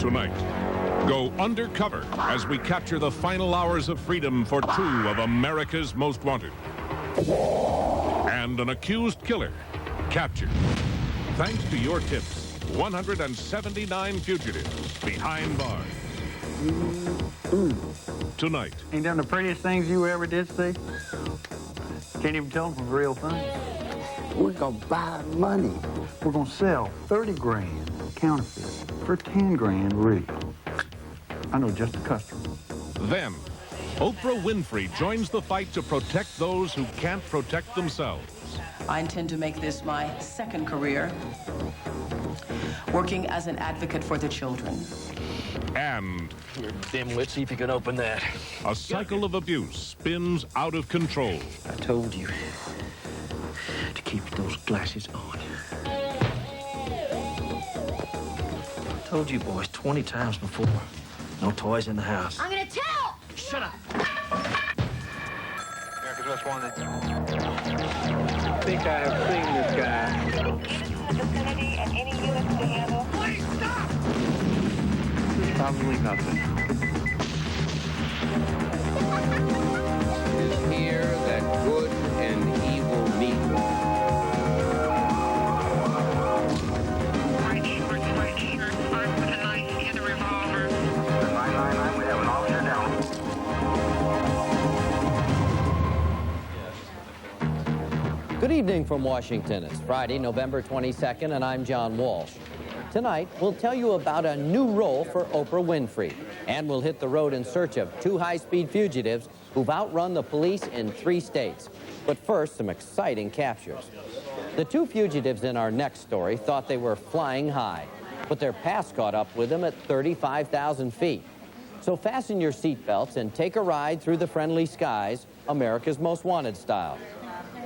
Tonight, go undercover as we capture the final hours of freedom for two of America's most wanted. And an accused killer captured. Thanks to your tips, 179 fugitives behind bars. Tonight. Ain't them the prettiest things you ever did see? Can't even tell them from the real thing. We're gonna buy money. We're gonna sell 30 grand counterfeit for 10 grand real. I know just a customer. Then, Oprah Winfrey joins the fight to protect those who can't protect themselves. I intend to make this my second career, working as an advocate for the children. And You're dimwit, see if you can open that. a cycle of abuse spins out of control. I told you to keep those glasses on. I told you boys 20 times before. No toys in the house. I'm gonna tell! Shut up! America's Most Wanted. I think I have seen this guy. Please stop! Probably nothing. Here that good and evil meet. White shirt, armed with a knife and a revolver. 999, we have an officer down. Good evening from Washington. It's Friday, November 22nd, and I'm John Walsh. Tonight, we'll tell you about a new role for Oprah Winfrey, and we'll hit the road in search of two high-speed fugitives who've outrun the police in 3 states. But first, some exciting captures. The two fugitives in our next story thought they were flying high, but their past caught up with them at 35,000 feet. So fasten your seatbelts and take a ride through the friendly skies, America's Most Wanted style.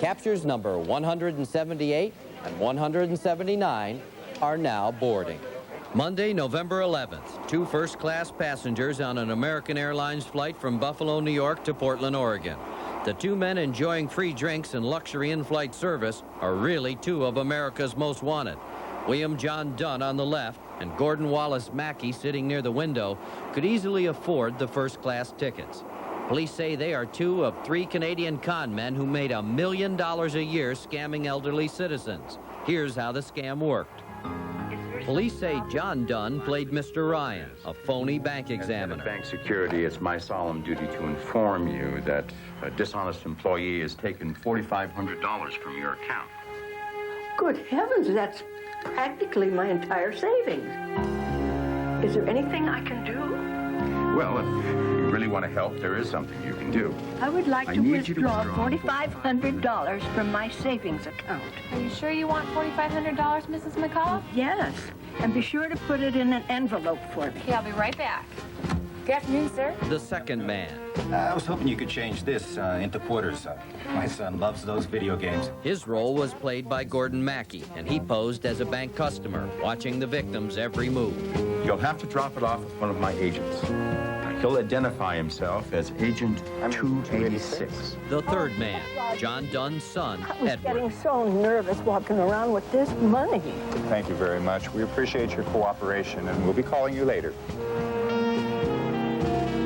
Captures number 178 and 179 are now boarding. Monday, November 11th, two first-class passengers on an American Airlines flight from Buffalo, New York to Portland, Oregon. The two men enjoying free drinks and luxury in-flight service are really two of America's most wanted. William John Dunn on the left and Gordon Wallace Mackey sitting near the window could easily afford the first-class tickets. Police say they are two of 3 Canadian con men who made $1 million a year scamming elderly citizens. Here's how the scam worked. Police say John Dunn played Mr. Ryan, a phony bank examiner. As head of bank security, it's my solemn duty to inform you that a dishonest employee has taken $4,500 from your account. Good heavens, that's practically my entire savings. Is there anything I can do? Well, if you really want to help, there is something you can do. I would like I to need you to withdraw withdraw $4,500 from my savings account. Are you sure you want $4,500, Mrs. McCullough? Yes, and be sure to put it in an envelope for me. Okay, I'll be right back. Good afternoon, sir. The second man. I was hoping you could change this into quarters. My son loves those video games. His role was played by Gordon Mackey, and he posed as a bank customer, watching the victim's every move. You'll have to drop it off with one of my agents. He'll identify himself as Agent 286. The third man, John Dunn's son, I was Edward. getting so nervous walking around with this money. Thank you very much. We appreciate your cooperation, and we'll be calling you later.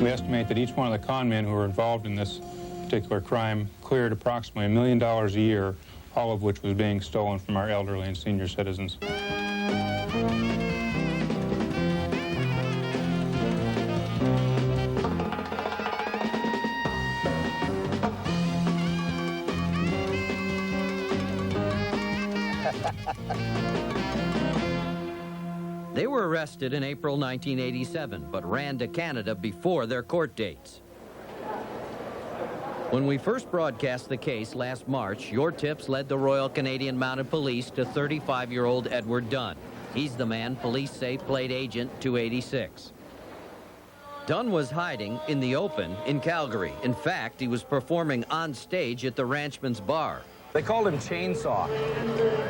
We estimate that each one of the con men who were involved in this particular crime cleared approximately $1 million a year, all of which was being stolen from our elderly and senior citizens. They were arrested in April 1987, but ran to Canada before their court dates. When we first broadcast the case last March, your tips led the Royal Canadian Mounted Police to 35-year-old Edward Dunn. He's the man police say played Agent 286. Dunn was hiding in the open in Calgary. In fact, he was performing on stage at the Ranchman's Bar. They called him Chainsaw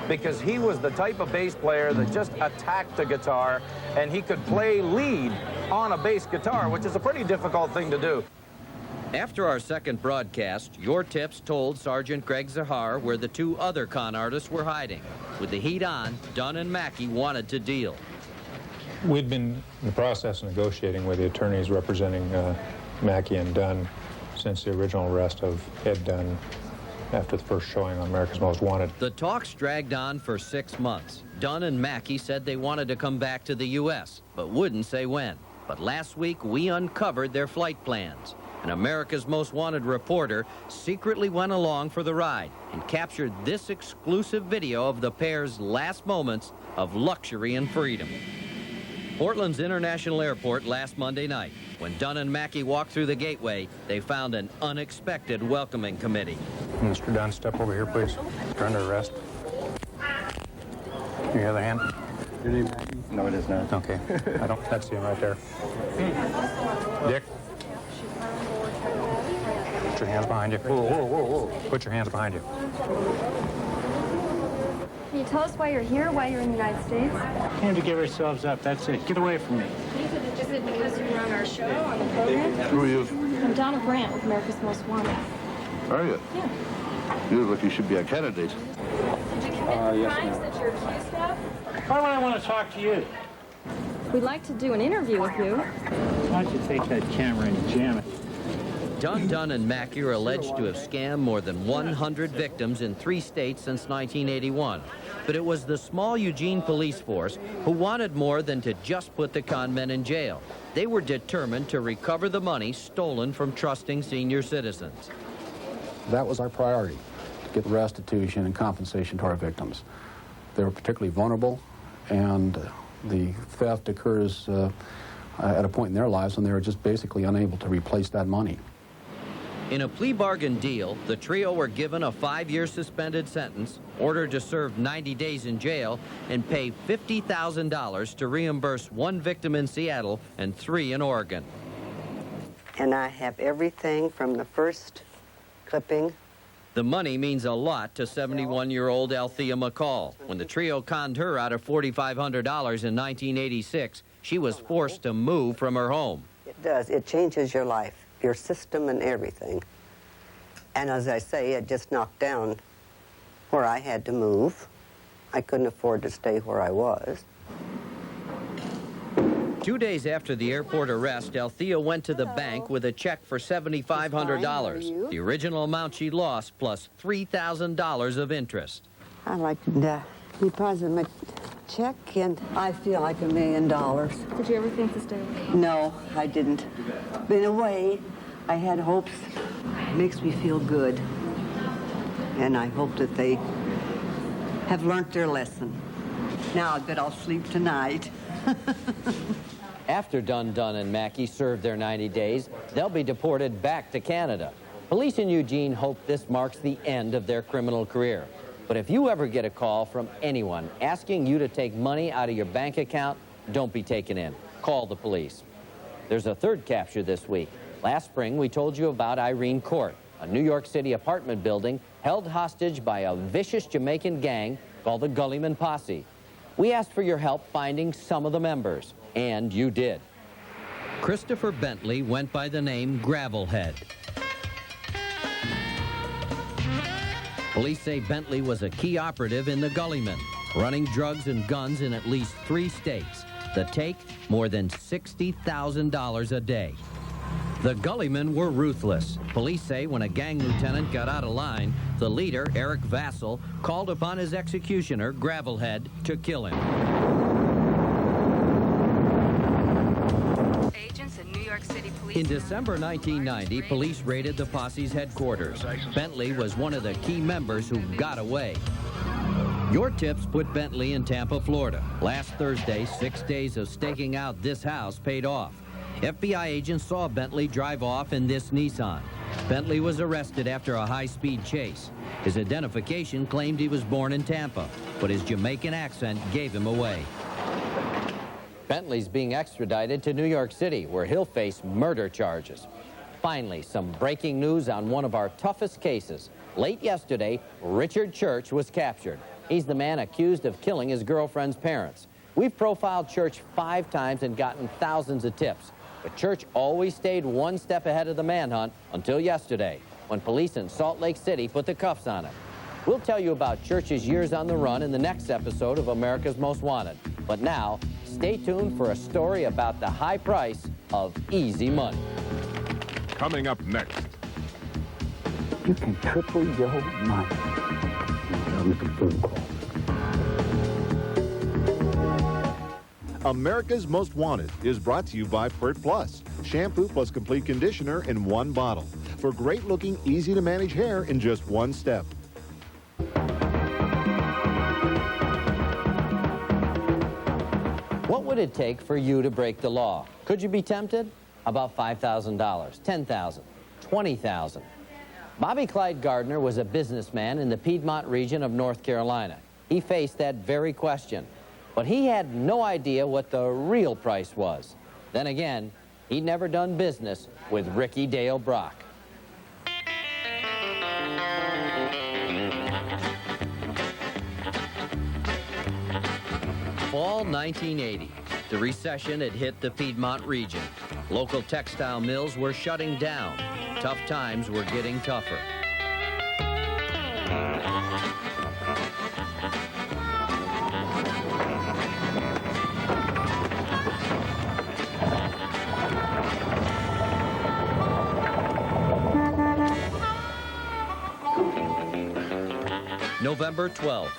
because he was the type of bass player that just attacked the guitar, and he could play lead on a bass guitar, which is a pretty difficult thing to do. After our second broadcast, your tips told Sergeant Greg Zahar where the two other con artists were hiding. With the heat on, Dunn and Mackey wanted to deal. We'd been in the process of negotiating with the attorneys representing Mackey and Dunn since the original arrest of Ed Dunn after the first showing on America's Most Wanted. The talks dragged on for 6 months. Dunn and Mackey said they wanted to come back to the U.S., but wouldn't say when. But last week, we uncovered their flight plans. An America's Most Wanted reporter secretly went along for the ride and captured this exclusive video of the pair's last moments of luxury and freedom. Portland's International Airport last Monday night. When Dunn and Mackey walked through the gateway, they found an unexpected welcoming committee. Mr. Dunn, step over here, please. You're under arrest. Your other hand? Your name, Mackey? No, it is not. Okay. That's him right there. Dick. Put your hands behind you. Whoa, whoa, whoa, whoa. Put your hands behind you. Can you tell us why you're here, why you're in the United States? Came to give ourselves up, that's it. Get away from me. Is it because you were on our show, on the program? Who are you? I'm Donna Brandt with America's Most Wanted. Are you? Yeah. You look like you should be a candidate. Did you commit the crimes that you're accused of? Why would I want to talk to you? We'd like to do an interview with you. Why don't you take that camera and jam it? Dunn and Mackey are alleged to have scammed more than 100 victims in 3 states since 1981. But it was the small Eugene police force who wanted more than to just put the con men in jail. They were determined to recover the money stolen from trusting senior citizens. That was our priority, to get restitution and compensation to our victims. They were particularly vulnerable, and the theft occurs at a point in their lives when they were just basically unable to replace that money. In a plea bargain deal, the trio were given a 5-year suspended sentence, ordered to serve 90 days in jail, and pay $50,000 to reimburse 1 victim in Seattle and 3 in Oregon. And I have everything from the first clipping. The money means a lot to 71-year-old Althea McCall. When the trio conned her out of $4,500 in 1986, she was forced to move from her home. It does. It changes your life, your system and everything. And as I say, it just knocked down where I had to move. I couldn't afford to stay where I was. 2 days after the airport arrest, Althea went to the bank with a check for $7,500. The original amount she lost, plus $3,000 of interest. I like to deposit my check, and I feel like $1 million. Did you ever think to stay away? No, I didn't. But in a way, I had hopes. It makes me feel good. And I hope that they have learned their lesson. Now I bet I'll sleep tonight. After Dunn and Mackey serve their 90 days, they'll be deported back to Canada. Police in Eugene hope this marks the end of their criminal career. But if you ever get a call from anyone asking you to take money out of your bank account, don't be taken in. Call the police. There's a third capture this week. Last spring, we told you about Irene Court, a New York City apartment building held hostage by a vicious Jamaican gang called the Gullyman Posse. We asked for your help finding some of the members, and you did. Christopher Bentley went by the name Gravelhead. Police say Bentley was a key operative in the Gullymen, running drugs and guns in at least 3 states. The take, more than $60,000 a day. The Gullymen were ruthless. Police say when a gang lieutenant got out of line, the leader, Eric Vassell, called upon his executioner, Gravelhead, to kill him. Agents in New York City Police. In December 1990, police raided the posse's headquarters. Bentley was one of the key members who got away. Your tips put Bentley in Tampa, Florida. Last Thursday, 6 days of staking out this house paid off. FBI agents saw Bentley drive off in this Nissan. Bentley was arrested after a high-speed chase. His identification claimed he was born in Tampa, but his Jamaican accent gave him away. Bentley's being extradited to New York City, where he'll face murder charges. Finally, some breaking news on one of our toughest cases. Late yesterday, Richard Church was captured. He's the man accused of killing his girlfriend's parents. We've profiled Church 5 times and gotten thousands of tips. But Church always stayed one step ahead of the manhunt until yesterday, when police in Salt Lake City put the cuffs on him. We'll tell you about Church's years on the run in the next episode of America's Most Wanted. But now, stay tuned for a story about the high price of easy money. Coming up next. You can triple your money. With a phone call. America's Most Wanted is brought to you by Pert Plus. Shampoo plus complete conditioner in one bottle. For great-looking, easy-to-manage hair in just one step. What would it take for you to break the law? Could you be tempted? About $5,000, $10,000, $20,000. Bobby Clyde Gardner was a businessman in the Piedmont region of North Carolina. He faced that very question, but he had no idea what the real price was. Then again, he'd never done business with Ricky Dale Brock. Fall 1980. The recession had hit the Piedmont region. Local textile mills were shutting down. Tough times were getting tougher. November 12th.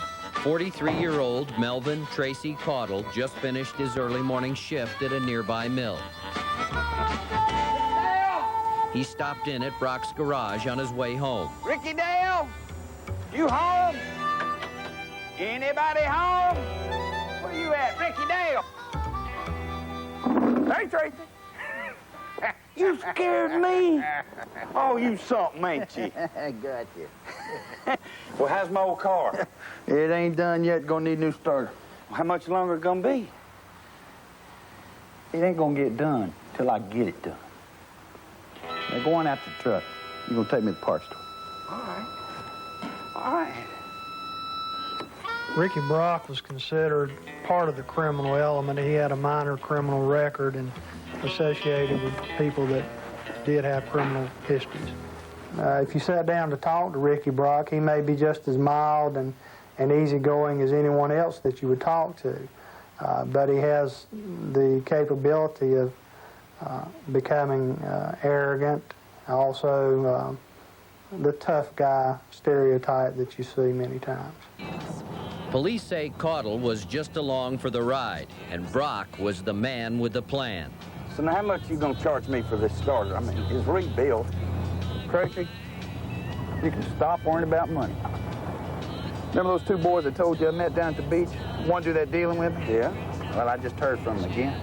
43-year-old Melvin Tracy Caudle just finished his early morning shift at a nearby mill. He stopped in at Brock's garage on his way home. Ricky Dale, you home? Anybody home? Where you at, Ricky Dale? Hey, Tracy. You scared me. Oh, you something, ain't you? I got you. Well, how's my old car? It ain't done yet. Gonna need a new starter. How much longer it gonna be? It ain't gonna get done till I get it done. Now, go on after the truck. You're gonna take me to the parts store. All right. All right. Ricky Brock was considered part of the criminal element. He had a minor criminal record and associated with people that did have criminal histories. If you sat down to talk to Ricky Brock, he may be just as mild and easygoing as anyone else that you would talk to. But he has the capability of becoming arrogant, also the tough guy stereotype that you see many times. Police say Caudle was just along for the ride, and Brock was the man with the plan. So now how much you gonna charge me for this starter? I mean, it's rebuilt. Tracy, you can stop worrying about money. Remember those two boys I told you I met down at the beach? Want to do that dealing with me? Yeah. Well, I just heard from them again.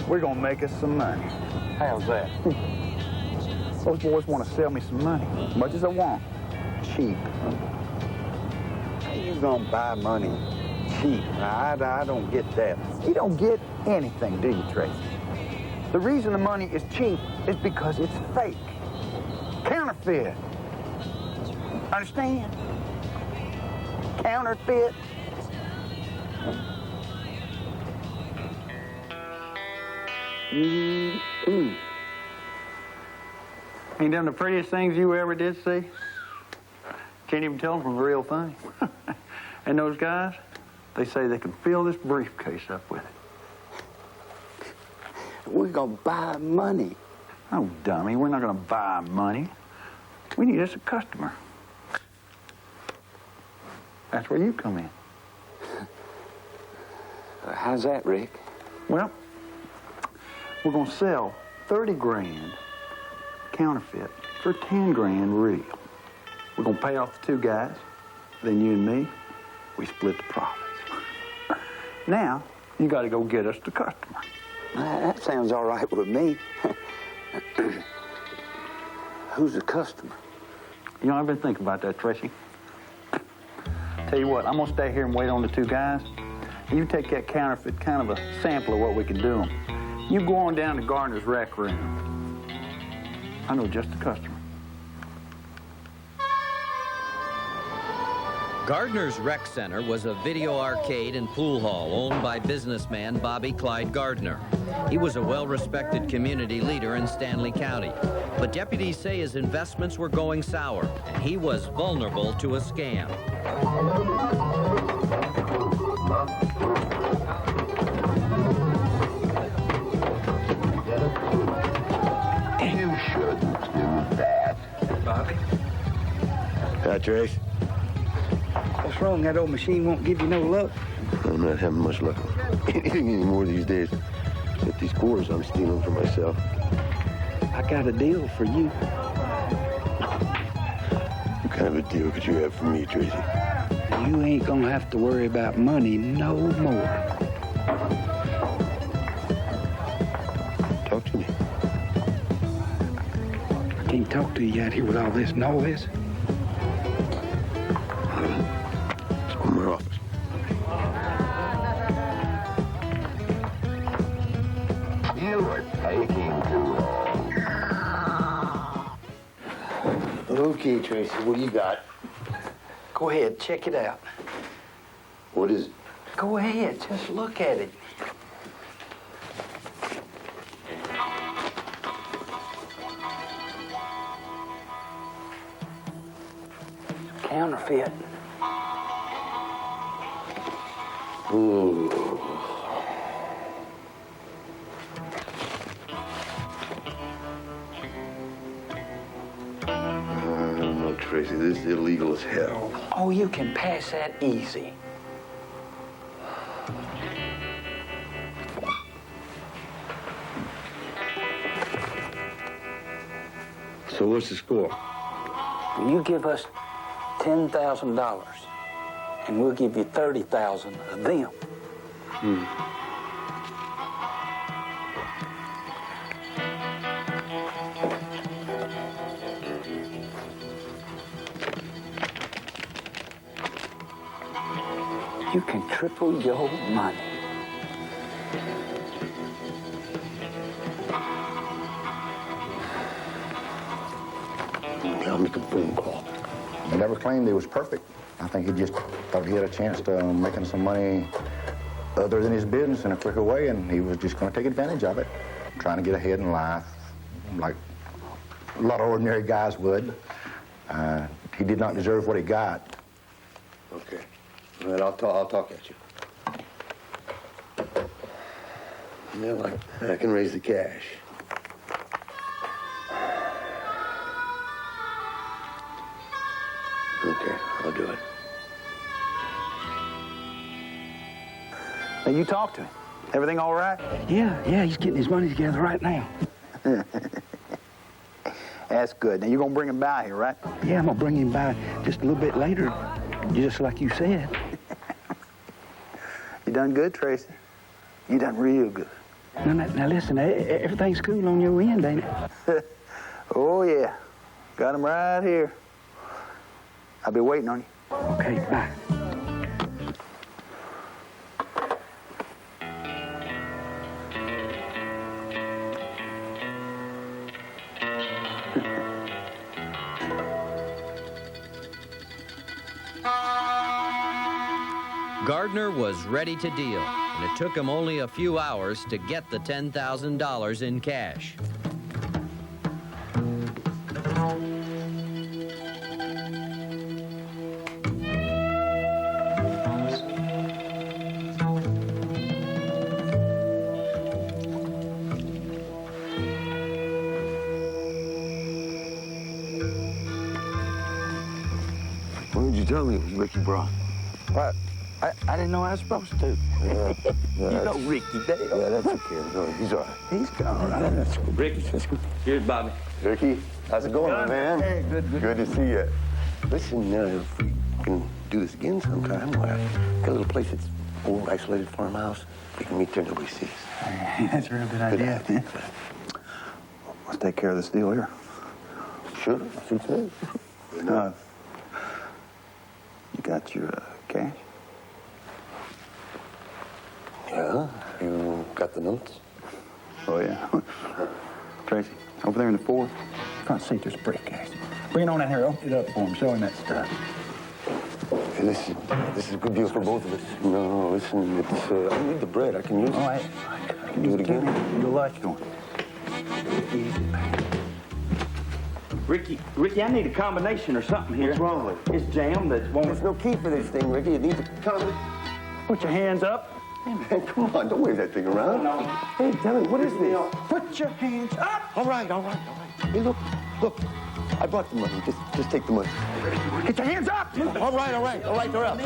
We're gonna make us some money. How's that? Those boys want to sell me some money, as much as I want. Cheap. How you gonna buy money cheap? I don't get that. You don't get anything, do you, Tracy? The reason the money is cheap is because it's fake. Counterfeit. Understand? Counterfeit. Ain't them the prettiest things you ever did see? Can't even tell them from the real thing. And those guys, they say they can fill this briefcase up with it. We're gonna buy money. Oh, dummy, we're not gonna buy money. We need us a customer. That's where you come in. How's that, Rick? Well, we're gonna sell 30 grand counterfeit for 10 grand real. We're gonna pay off the two guys, then you and me, we split the profits. Now, you gotta go get us the customer. That sounds all right with me. Who's the customer? You know, I've been thinking about that, Tracy. Tell you what, I'm gonna stay here and wait on the two guys. You take that counterfeit, kind of a sample of what we can do. You go on down to Gardner's rec room. I know just the customer. Gardner's Rec Center was a video arcade and pool hall owned by businessman Bobby Clyde Gardner. He was a well-respected community leader in Stanley County, but deputies say his investments were going sour, and he was vulnerable to a scam. Trace? What's wrong? That old machine won't give you no luck? I'm not having much luck with anything anymore these days. Except these quarters I'm stealing for myself. I got a deal for you. What kind of a deal could you have for me, Tracy? You ain't gonna have to worry about money no more. Talk to me. I can't talk to you out here with all this noise. Let's go to my office. You are taking too long. Okay, Tracy, what do you got? Go ahead, check it out. What is it? Go ahead, just look at it. Counterfeit. Ooh. No, Tracy, this is illegal as hell. Oh, you can pass that easy. So what's the score? You give us $10,000, and we'll give you 30,000 of them. You can triple your money. I'll make a phone call. He never claimed he was perfect. I think he just thought he had a chance to making some money other than his business in a quicker way, and he was just going to take advantage of it, trying to get ahead in life, like a lot of ordinary guys would. He did not deserve what he got. Okay. All right, I'll talk at you. Yeah, I can raise the cash. Okay, I'll do it. Now, you talk to him. Everything all right? Yeah, he's getting his money together right now. That's good. Now, you're going to bring him by here, right? Yeah, I'm going to bring him by just a little bit later, just like you said. You done good, Tracy. You done real good. Now listen, everything's cool on your end, ain't it? Oh, yeah. Got him right here. I'll be waiting on you. Okay, bye. Gardner was ready to deal, and it took him only a few hours to get the $10,000 in cash. Why did you tell me it was Ricky Brock? What? I didn't know I was supposed to. Yeah, You know Ricky Dale. Yeah, that's okay. No, he's all right. He's all right. That's cool. Ricky, here's Bobby. Ricky, how's it going, man? Hey, good. Good to see you. Listen, if we can do this again sometime, got a little place that's old, isolated farmhouse. We can meet there, nobody sees. That's a real good idea. Good. Let's take care of this deal here. Sure, suits me. You got your cash? Yeah, you got the notes? Oh, yeah. Tracy, over there in the fourth, front seat, there's a briefcase. Bring it on out here, open it up for him, show him that stuff. Hey, listen, this is a good deal for both of us. No, listen, it's, I don't need the bread. I can use it. All right. I can do it again. You'll like it going. Ricky, I need a combination or something here. What's wrong with it? It's jammed. There's no key for this thing, Ricky. It needs a combination. Put your hands up. Hey, man, come on. Don't wave that thing around. No. Hey, tell me, what is this? Put your hands up. All right. Hey, look. Look, I brought the money. Just take the money. Get your hands up! All right, they're up.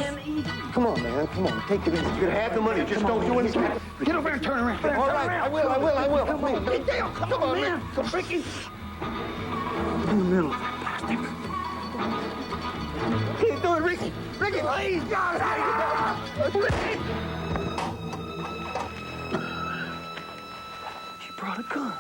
Come on, man, come on. Take it easy. You're gonna have the money. Just don't do anything. Get over here and turn around. All right, I will. Come on, Big Dale, come on, man. Come, Ricky. In the middle of that plastic. Can't do it, Ricky. Ricky, please, God, Ricky. She brought a gun.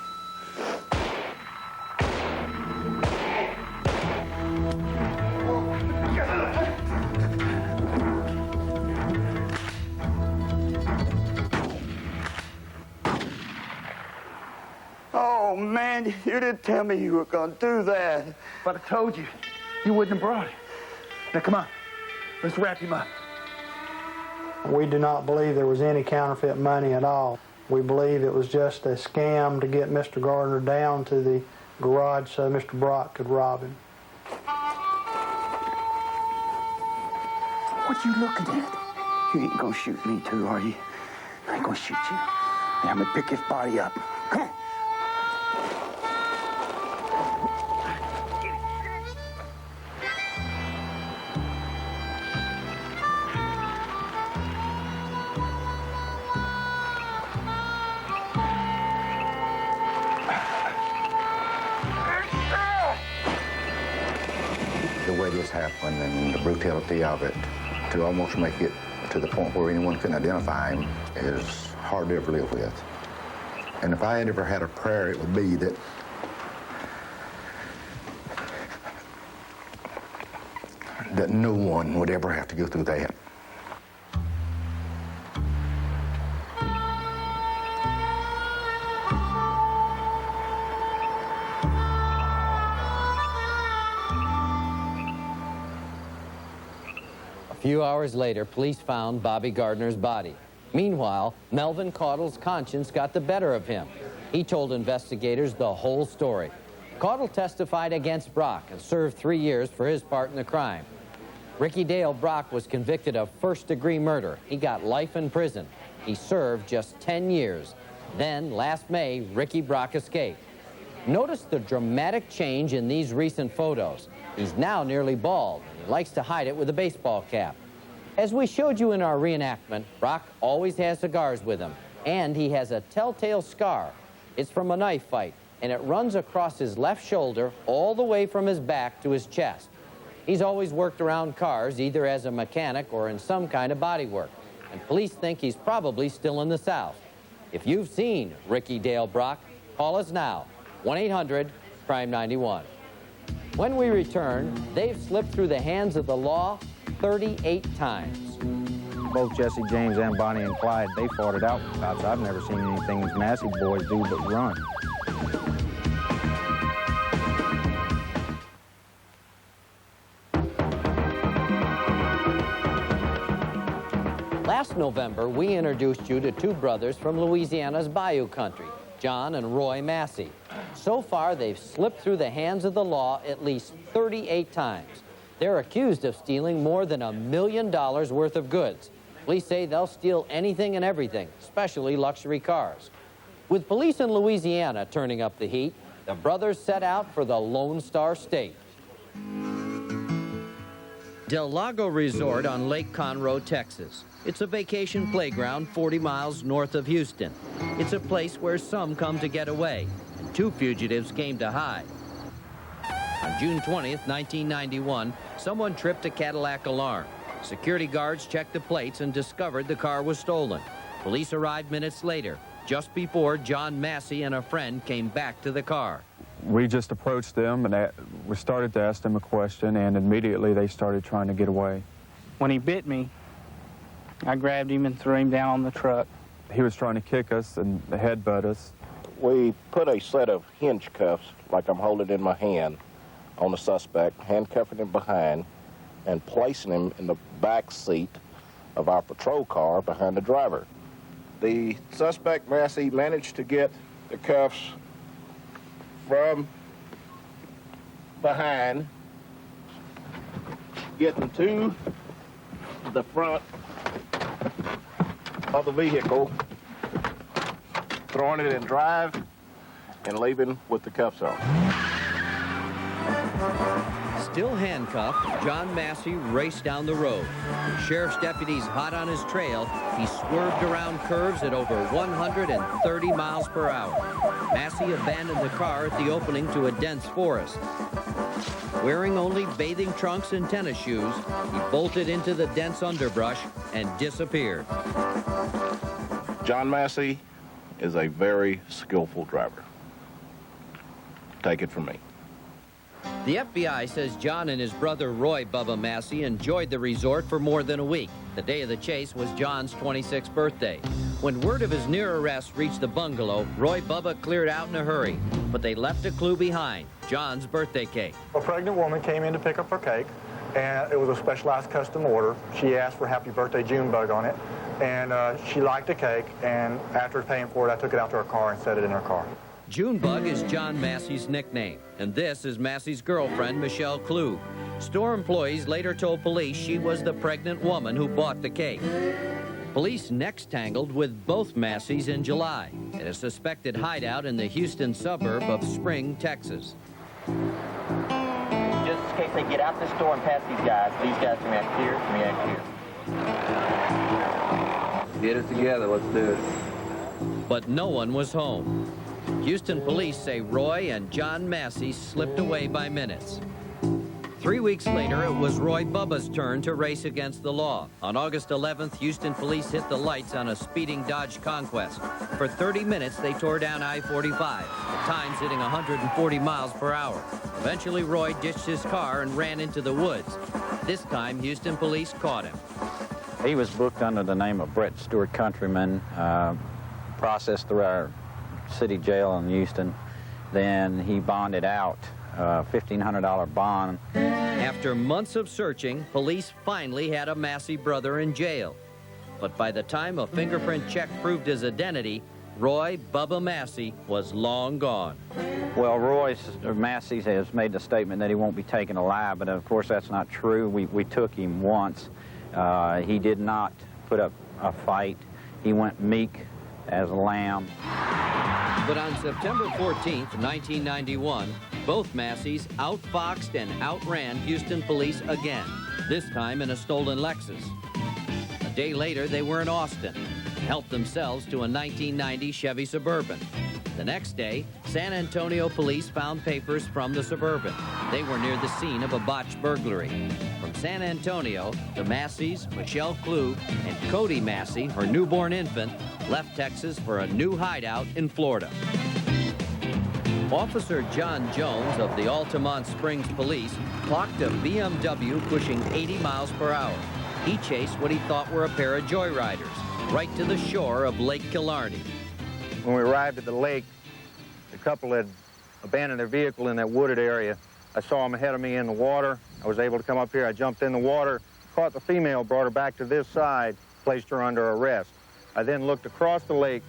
Oh, man, you didn't tell me you were gonna do that. But I told you, you wouldn't have brought it. Now, come on. Let's wrap him up. We do not believe there was any counterfeit money at all. We believe it was just a scam to get Mr. Gardner down to the garage so Mr. Brock could rob him. What you looking at? You ain't gonna shoot me too, are you? I ain't gonna shoot you. Now, I'm gonna pick his body up. Come on. The way this happened and the brutality of it, to almost make it to the point where anyone can identify him, is hard to ever live with. And if I had ever had a prayer, it would be that no one would ever have to go through that. A few hours later, police found Bobby Gardner's body. Meanwhile, Melvin Caudle's conscience got the better of him. He told investigators the whole story. Caudle testified against Brock and served 3 years for his part in the crime. Ricky Dale Brock was convicted of first-degree murder. He got life in prison. He served just 10 years. Then, last May, Ricky Brock escaped. Notice the dramatic change in these recent photos. He's now nearly bald, and he likes to hide it with a baseball cap. As we showed you in our reenactment, Brock always has cigars with him, and he has a telltale scar. It's from a knife fight, and it runs across his left shoulder all the way from his back to his chest. He's always worked around cars, either as a mechanic or in some kind of body work, and police think he's probably still in the South. If you've seen Ricky Dale Brock, call us now, 1-800-CRIME-91. When we return, they've slipped through the hands of the law 38 times. Both Jesse James and Bonnie and Clyde, they fought it out with cops. I've never seen anything these Massey boys do but run. Last November, we introduced you to two brothers from Louisiana's Bayou Country, John and Roy Massey. So far, they've slipped through the hands of the law at least 38 times. They're accused of stealing more than $1 million worth of goods. Police say they'll steal anything and everything, especially luxury cars. With police in Louisiana turning up the heat, the brothers set out for the Lone Star State. Del Lago Resort on Lake Conroe, Texas. It's a vacation playground 40 miles north of Houston. It's a place where some come to get away, and two fugitives came to hide. On June 20th, 1991, someone tripped a Cadillac alarm. Security guards checked the plates and discovered the car was stolen. Police arrived minutes later, just before John Massey and a friend came back to the car. We just approached them and we started to ask them a question, and immediately they started trying to get away. When he bit me, I grabbed him and threw him down on the truck. He was trying to kick us and headbutt us. We put a set of hinge cuffs, like I'm holding in my hand, on the suspect, handcuffing him behind, and placing him in the back seat of our patrol car behind the driver. The suspect, Massey, managed to get the cuffs from behind, get them to the front of the vehicle, throwing it in drive, and leaving with the cuffs on. Still handcuffed, John Massey raced down the road. Sheriff's deputies hot on his trail, he swerved around curves at over 130 miles per hour. Massey abandoned the car at the opening to a dense forest. Wearing only bathing trunks and tennis shoes, he bolted into the dense underbrush and disappeared. John Massey is a very skillful driver. Take it from me. The FBI says John and his brother Roy Bubba Massey enjoyed the resort for more than a week. The day of the chase was John's 26th birthday. When word of his near arrest reached the bungalow, Roy Bubba cleared out in a hurry. But they left a clue behind, John's birthday cake. A pregnant woman came in to pick up her cake, and it was a specialized custom order. She asked for Happy Birthday Junebug on it, and she liked the cake, and after paying for it, I took it out to her car and set it in her car. Junebug is John Massey's nickname, and this is Massey's girlfriend, Michelle Klug. Store employees later told police she was the pregnant woman who bought the cake. Police next tangled with both Masseys in July at a suspected hideout in the Houston suburb of Spring, Texas. Just in case they get out this door and pass these guys can act here, can act here. Get it together, let's do it. But no one was home. Houston police say Roy and John Massey slipped away by minutes. 3 weeks later, it was Roy Bubba's turn to race against the law. On August 11th, Houston police hit the lights on a speeding Dodge Conquest. For 30 minutes, they tore down I-45, at times hitting 140 miles per hour. Eventually, Roy ditched his car and ran into the woods. This time, Houston police caught him. He was booked under the name of Brett Stewart Countryman, processed through our city jail in Houston. Then he bonded out, $1,500 bond. After months of searching, police finally had a Massey brother in jail. But by the time a fingerprint check proved his identity, Roy Bubba Massey was long gone. Well, Massey has made the statement that he won't be taken alive, but of course that's not true. We took him once. He did not put up a fight. He went meek as a lamb. But on September 14th, 1991, both Masseys outfoxed and outran Houston police again, this time in a stolen Lexus. A day later, they were in Austin and helped themselves to a 1990 Chevy Suburban. The next day, San Antonio police found papers from the Suburban. They were near the scene of a botched burglary. From San Antonio, the Masseys, Michelle Klug, and Cody Massey, her newborn infant, left Texas for a new hideout in Florida. Officer John Jones of the Altamont Springs Police clocked a BMW pushing 80 miles per hour. He chased what he thought were a pair of joyriders right to the shore of Lake Killarney. When we arrived at the lake, the couple had abandoned their vehicle in that wooded area. I saw them ahead of me in the water. I was able to come up here. I jumped in the water, caught the female, brought her back to this side, placed her under arrest. I then looked across the lake.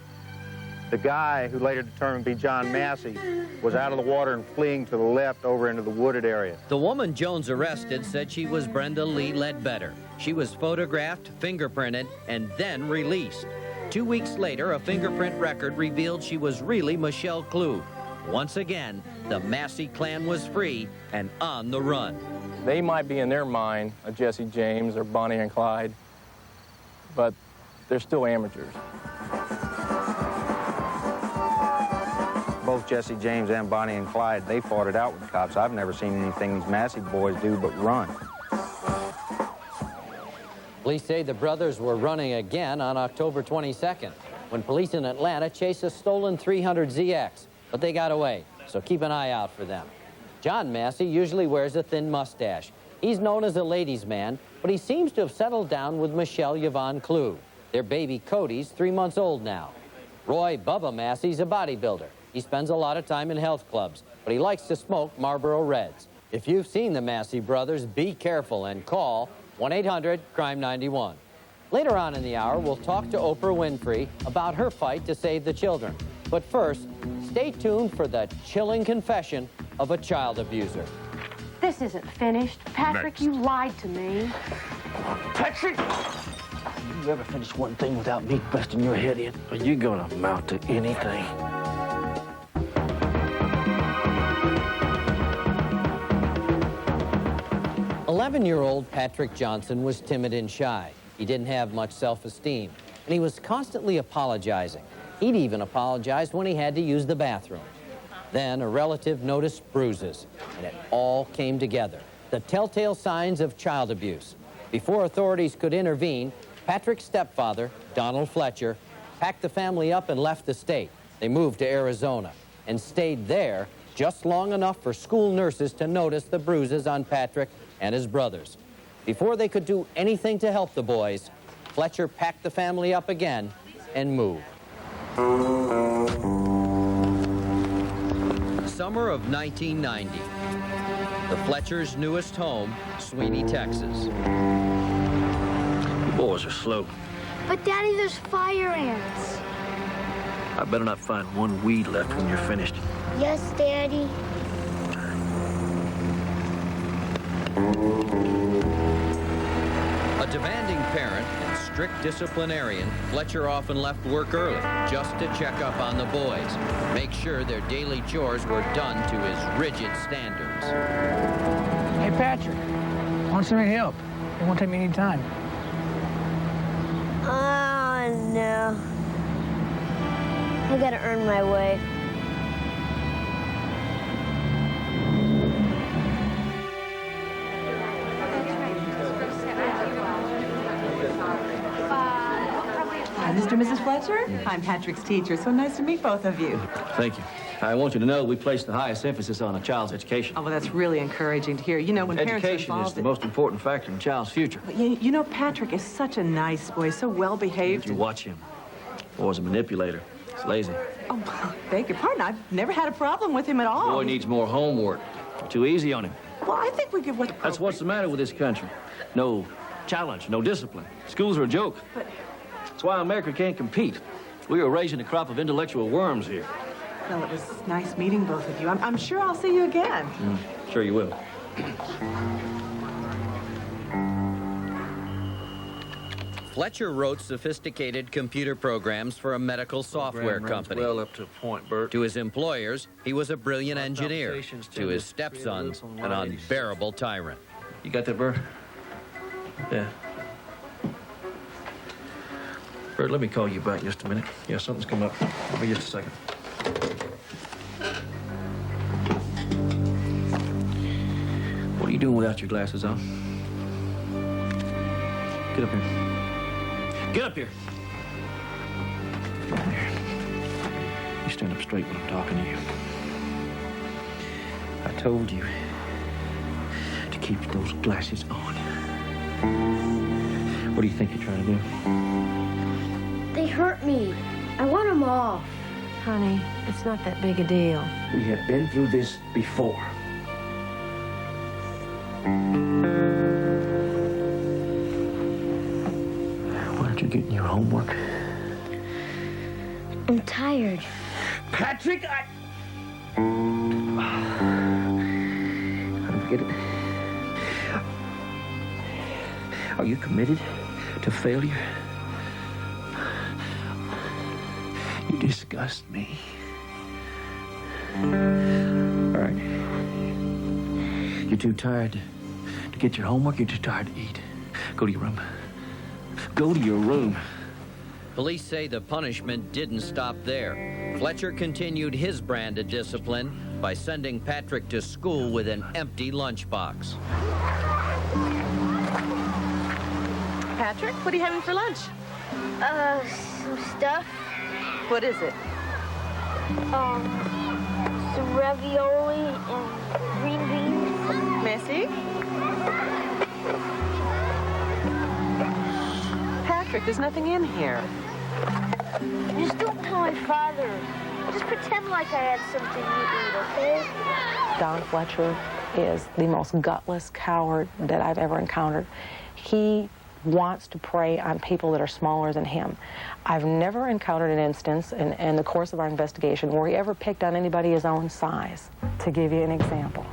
The guy, who later determined to be John Massey, was out of the water and fleeing to the left over into the wooded area. The woman Jones arrested said she was Brenda Lee Ledbetter. She was photographed, fingerprinted, and then released. 2 weeks later, a fingerprint record revealed she was really Michelle Klug. Once again, the Massey clan was free and on the run. They might be in their mind a Jesse James or Bonnie and Clyde, but they're still amateurs. Both Jesse James and Bonnie and Clyde, they fought it out with the cops. I've never seen anything these Massey boys do but run. Police say the brothers were running again on October 22nd, when police in Atlanta chased a stolen 300ZX, but they got away, so keep an eye out for them. John Massey usually wears a thin mustache. He's known as a ladies' man, but he seems to have settled down with Michelle Yvonne Klug. Their baby Cody's 3 months old now. Roy Bubba Massey's a bodybuilder. He spends a lot of time in health clubs, but he likes to smoke Marlboro Reds. If you've seen the Massey brothers, be careful and call 1-800-CRIME-91. Later on in the hour, we'll talk to Oprah Winfrey about her fight to save the children. But first, stay tuned for the chilling confession of a child abuser. This isn't finished. Patrick, Next. you lied to me. Patrick! You ever finish one thing without me busting your head in, or you gonna amount to anything? 11-year-old Patrick Johnson was timid and shy. He didn't have much self-esteem, and he was constantly apologizing. He'd even apologized when he had to use the bathroom. Then a relative noticed bruises, and it all came together. The telltale signs of child abuse. Before authorities could intervene, Patrick's stepfather, Donald Fletcher, packed the family up and left the state. They moved to Arizona and stayed there just long enough for school nurses to notice the bruises on Patrick and his brothers. Before they could do anything to help the boys, Fletcher packed the family up again and moved. Summer of 1990. The Fletcher's newest home, Sweeney, Texas. The boys are slow. But, Daddy, there's fire ants. I better not find one weed left when you're finished. Yes, Daddy. A demanding parent and strict disciplinarian, Fletcher often left work early just to check up on the boys, make sure their daily chores were done to his rigid standards. Hey, Patrick, want some help? It won't take me any time. Oh, no. I gotta earn my way. Mr. and Mrs. Fletcher? I'm Patrick's teacher. So nice to meet both of you. Thank you. I want you to know we place the highest emphasis on a child's education. Oh, well, that's really encouraging to hear. You know, when parents are Education involved... is the most important factor in a child's future. But you know, Patrick is such a nice boy, so well-behaved. You watch him. Boy's a manipulator. He's lazy. Oh, beg your pardon. I've never had a problem with him at all. Boy needs more homework. You're too easy on him. Well, I think we give what's That's what's the matter with this country. No challenge, no discipline. Schools are a joke. But... That's why America can't compete. We are raising a crop of intellectual worms here. Well, it was nice meeting both of you. I'm sure I'll see you again. Sure you will. Fletcher wrote sophisticated computer programs for a medical software company. Well up to a point, Bert. To his employers, he was a brilliant engineer. To his stepsons, an unbearable tyrant. You got that, Bert? Yeah. Bert, let me call you back just a minute. Yeah, something's come up. I'll be just a second. What are you doing without your glasses on? Get up here. Get up here. Come here. You stand up straight when I'm talking to you. I told you to keep those glasses on. What do you think you're trying to do? They hurt me. I want them off. Honey, it's not that big a deal. We have been through this before. Why aren't you getting your homework? I'm tired. Patrick, I don't get it. Are you committed to failure? You disgust me. All right. You're too tired to get your homework. You're too tired to eat. Go to your room. Go to your room. Police say the punishment didn't stop there. Fletcher continued his brand of discipline by sending Patrick to school with an empty lunchbox. Patrick, what are you having for lunch? Some stuff. What is it? Some ravioli and green beans. Messy? Patrick, there's nothing in here. Just don't tell my father. Just pretend like I had something to eat, okay? Don Fletcher is the most gutless coward that I've ever encountered. He wants to prey on people that are smaller than him. I've never encountered an instance in the course of our investigation where he ever picked on anybody his own size. To give you an example,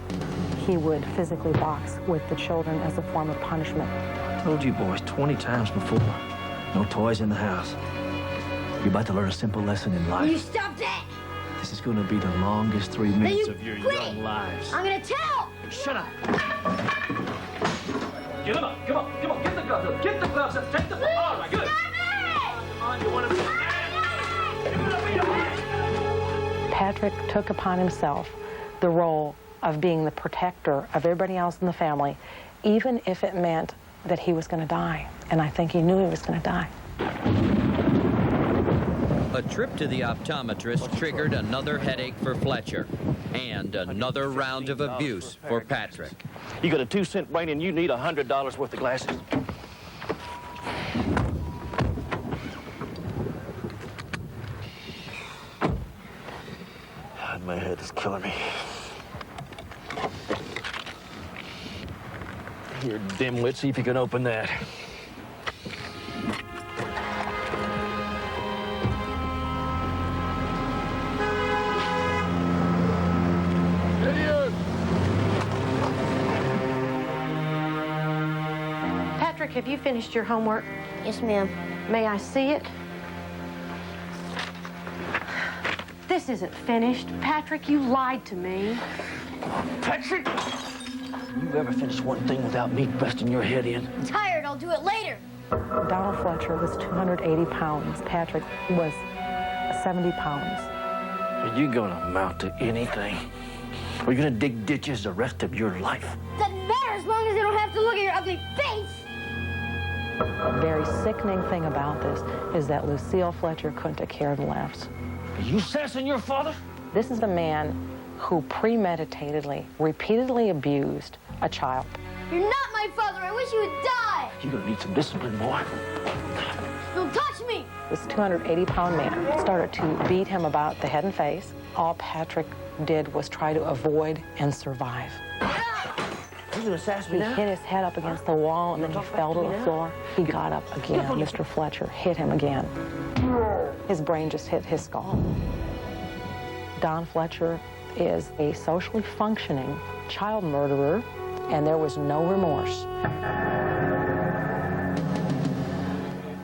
he would physically box with the children as a form of punishment. I told you boys 20 times before. No toys in the house. You're about to learn a simple lesson in life. You stop that! This is going to be the longest 3 minutes of your quit. young lives. I'm gonna tell! Shut up! Get him up. Come on. Come on. Get the gloves up. Get the gloves up. Take the... All right, good. Come on, you want to be a man? You want to be a man? Patrick took upon himself the role of being the protector of everybody else in the family, even if it meant that he was going to die. And I think he knew he was going to die. A trip to the optometrist triggered another headache for Fletcher and another round of abuse for Patrick. You got a 2-cent brain and you need $100 worth of glasses. God, my head is killing me. Here, dimwit, see if you can open that. Patrick, have you finished your homework? Yes, ma'am. May I see it? This isn't finished. Patrick, you lied to me. Patrick! You ever finish one thing without me busting your head in? I'm tired. I'll do it later. Donald Fletcher was 280 pounds. Patrick was 70 pounds. Are you gonna amount to anything? Are you gonna dig ditches the rest of your life? Doesn't matter as long as I don't have to look at your ugly face. The very sickening thing about this is that Lucille Fletcher couldn't have cared less. Are you sassing your father? This is the man who premeditatedly, repeatedly abused a child. You're not my father. I wish you would die. You're gonna need some discipline, boy. Don't touch me. This 280-pound man started to beat him about the head and face. All Patrick did was try to avoid and survive. You gonna sass me He now? hit his head up against the wall, and then he fell to the floor. He got up again. Mr. Fletcher hit him again. His brain just hit his skull. Don Fletcher is a socially functioning child murderer, and there was no remorse.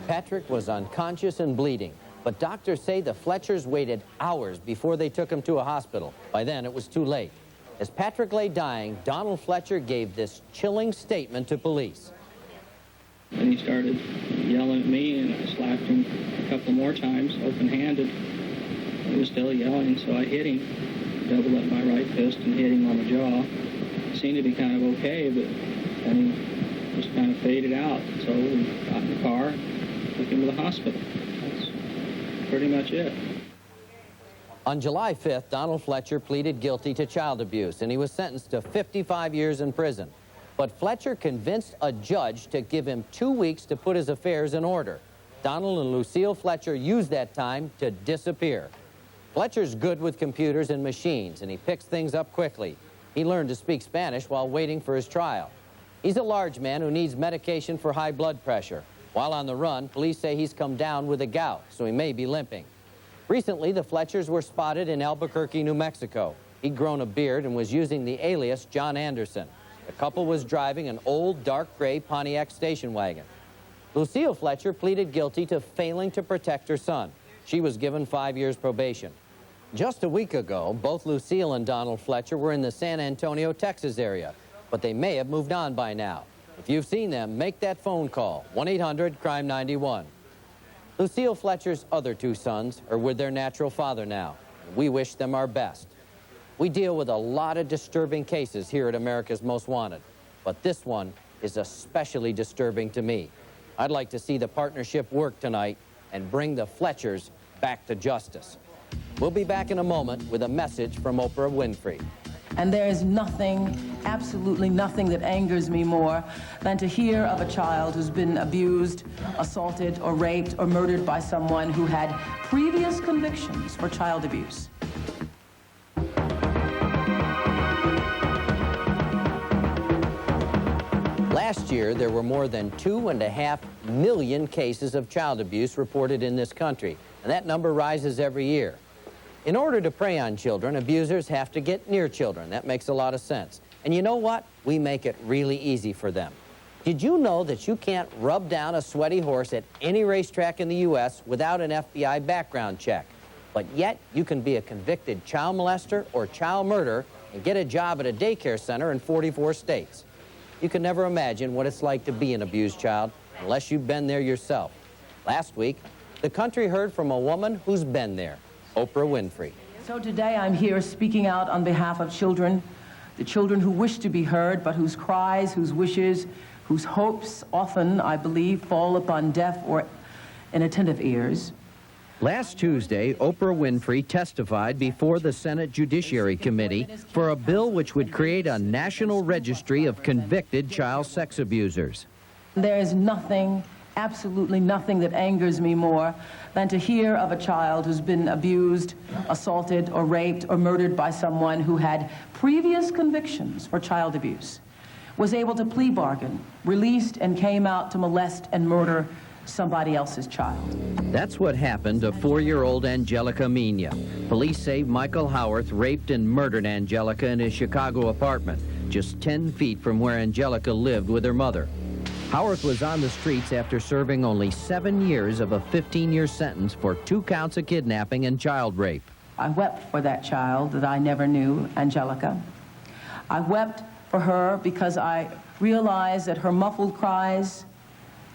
Patrick was unconscious and bleeding, but doctors say the Fletchers waited hours before they took him to a hospital. By then, it was too late. As Patrick lay dying, Donald Fletcher gave this chilling statement to police. And he started yelling at me, and I slapped him a couple more times, open-handed. He was still yelling, so I hit him, doubled up my right fist and hit him on the jaw. It seemed to be kind of okay, but then he just kind of faded out. So we got in the car, took him to the hospital. That's pretty much it. On July 5th, Donald Fletcher pleaded guilty to child abuse, and he was sentenced to 55 years in prison. But Fletcher convinced a judge to give him 2 weeks to put his affairs in order. Donald and Lucille Fletcher used that time to disappear. Fletcher's good with computers and machines, and he picks things up quickly. He learned to speak Spanish while waiting for his trial. He's a large man who needs medication for high blood pressure. While on the run, police say he's come down with a gout, so he may be limping. Recently, the Fletchers were spotted in Albuquerque, New Mexico. He'd grown a beard and was using the alias John Anderson. The couple was driving an old, dark gray Pontiac station wagon. Lucille Fletcher pleaded guilty to failing to protect her son. She was given 5 years probation. Just a week ago, both Lucille and Donald Fletcher were in the San Antonio, Texas area, but they may have moved on by now. If you've seen them, make that phone call, 1-800-CRIME-91. Lucille Fletcher's other two sons are with their natural father now. We wish them our best. We deal with a lot of disturbing cases here at America's Most Wanted, but this one is especially disturbing to me. I'd like to see the partnership work tonight and bring the Fletchers back to justice. We'll be back in a moment with a message from Oprah Winfrey. And there is nothing, absolutely nothing that angers me more than to hear of a child who's been abused, assaulted, or raped, or murdered by someone who had previous convictions for child abuse. Last year, there were more than 2.5 million cases of child abuse reported in this country, and that number rises every year. In order to prey on children, abusers have to get near children. That makes a lot of sense. And you know what? We make it really easy for them. Did you know that you can't rub down a sweaty horse at any racetrack in the U.S. without an FBI background check? But yet, you can be a convicted child molester or child murderer and get a job at a daycare center in 44 states. You can never imagine what it's like to be an abused child unless you've been there yourself. Last week, the country heard from a woman who's been there, Oprah Winfrey. So today I'm here speaking out on behalf of children, the children who wish to be heard, but whose cries, whose wishes, whose hopes often, I believe, fall upon deaf or inattentive ears. Last Tuesday, Oprah Winfrey testified before the Senate Judiciary Committee for a bill which would create a national registry of convicted child sex abusers. There is nothing, absolutely nothing that angers me more than to hear of a child who's been abused, assaulted, or raped, or murdered by someone who had previous convictions for child abuse, was able to plea bargain, released, and came out to molest and murder somebody else's child. That's what happened to 4-year-old Angelica Mina. Police say Michael Howarth raped and murdered Angelica in his Chicago apartment, just 10 feet from where Angelica lived with her mother. Howarth was on the streets after serving only 7 years of a 15-year sentence for 2 counts of kidnapping and child rape. I wept for that child that I never knew, Angelica. I wept for her because I realized that her muffled cries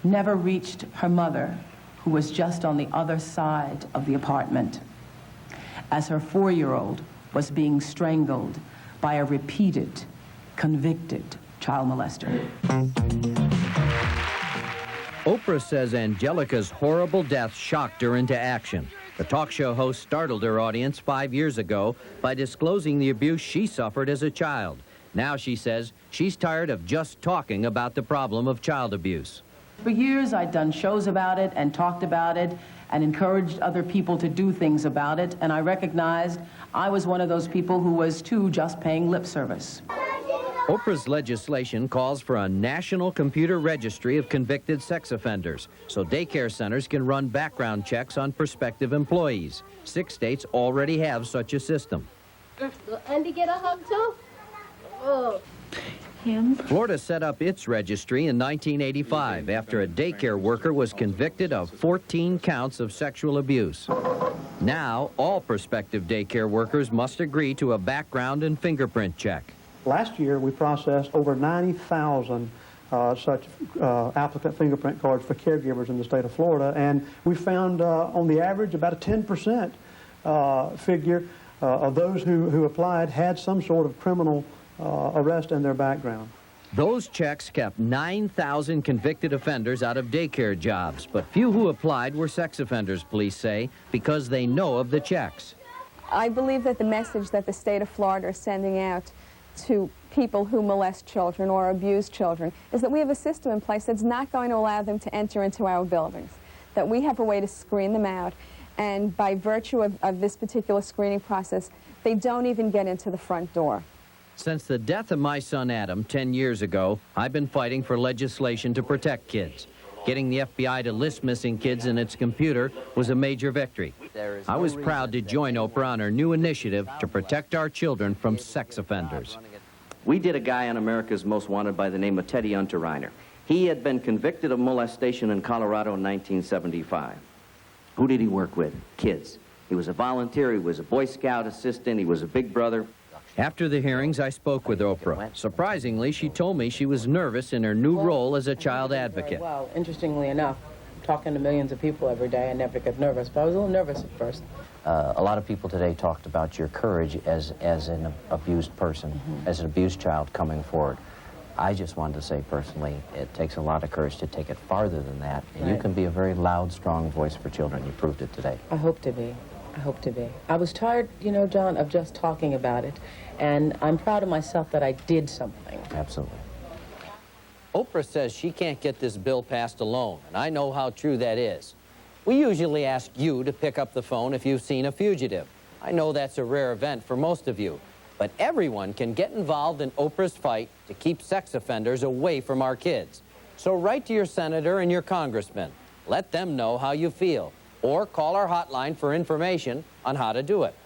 never reached her mother, who was just on the other side of the apartment, as her 4-year-old was being strangled by a repeated, convicted child molester. Oprah says Angelica's horrible death shocked her into action. The talk show host startled her audience 5 years ago by disclosing the abuse she suffered as a child. Now she says she's tired of just talking about the problem of child abuse. For years, I'd done shows about it and talked about it and encouraged other people to do things about it, and I recognized I was one of those people who was, too, just paying lip service. Oprah's legislation calls for a national computer registry of convicted sex offenders, so daycare centers can run background checks on prospective employees. 6 states already have such a system. Andy get a hug, too? Oh. Florida set up its registry in 1985 after a daycare worker was convicted of 14 counts of sexual abuse. Now, all prospective daycare workers must agree to a background and fingerprint check. Last year, we processed over 90,000 such applicant fingerprint cards for caregivers in the state of Florida, and we found on the average about a 10% figure of those who applied had some sort of criminal arrest in their background. Those checks kept 9,000 convicted offenders out of daycare jobs, but few who applied were sex offenders, police say, because they know of the checks. I believe that the message that the state of Florida is sending out to people who molest children or abuse children is that we have a system in place that's not going to allow them to enter into our buildings, that we have a way to screen them out, and by virtue of this particular screening process, they don't even get into the front door. Since the death of my son Adam 10 years ago, I've been fighting for legislation to protect kids. Getting the FBI to list missing kids in its computer was a major victory. I was proud to join Oprah on her new initiative to protect our children from sex offenders. We did a guy on America's Most Wanted by the name of Teddy Unterreiner. He had been convicted of molestation in Colorado in 1975. Who did he work with? Kids. He was a volunteer, he was a Boy Scout assistant, he was a big brother. After the hearings, I spoke with Oprah. Surprisingly, she told me she was nervous in her new role as a child advocate. Well, interestingly enough, talking to millions of people every day, I never get nervous, but I was a little nervous at first. A lot of people today talked about your courage as an abused person, as an abused child coming forward. I just wanted to say personally, it takes a lot of courage to take it farther than that. And you can be a very loud, strong voice for children. You proved it today. I hope to be. I hope to be. I was tired, you know, John, of just talking about it. And I'm proud of myself that I did something. Absolutely. Oprah says she can't get this bill passed alone, and I know how true that is. We usually ask you to pick up the phone if you've seen a fugitive. I know that's a rare event for most of you, but everyone can get involved in Oprah's fight to keep sex offenders away from our kids. So write to your senator and your congressman. Let them know how you feel, or call our hotline for information on how to do it.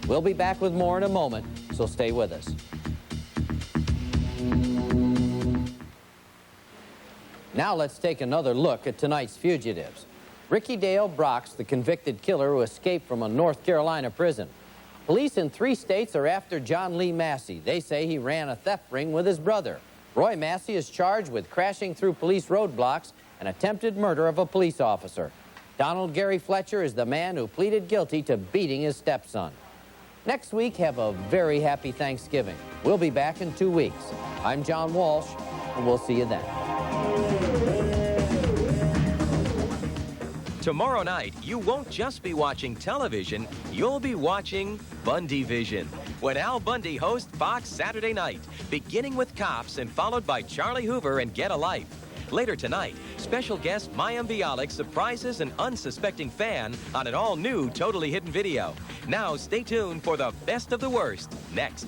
We'll be back with more in a moment, so stay with us. Now let's take another look at tonight's fugitives. Ricky Dale Brock's the convicted killer who escaped from a North Carolina prison. Police in 3 states are after John Lee Massey. They say he ran a theft ring with his brother. Roy Massey is charged with crashing through police roadblocks and attempted murder of a police officer. Donald Gary Fletcher is the man who pleaded guilty to beating his stepson. Next week, have a very happy Thanksgiving. We'll be back in 2 weeks. I'm John Walsh, and we'll see you then. Tomorrow night, you won't just be watching television, you'll be watching Bundy Vision, when Al Bundy hosts Fox Saturday Night, beginning with Cops and followed by Charlie Hoover and Get a Life. Later tonight, special guest Mayim Bialik surprises an unsuspecting fan on an all-new Totally Hidden video. Now, stay tuned for the best of the worst next.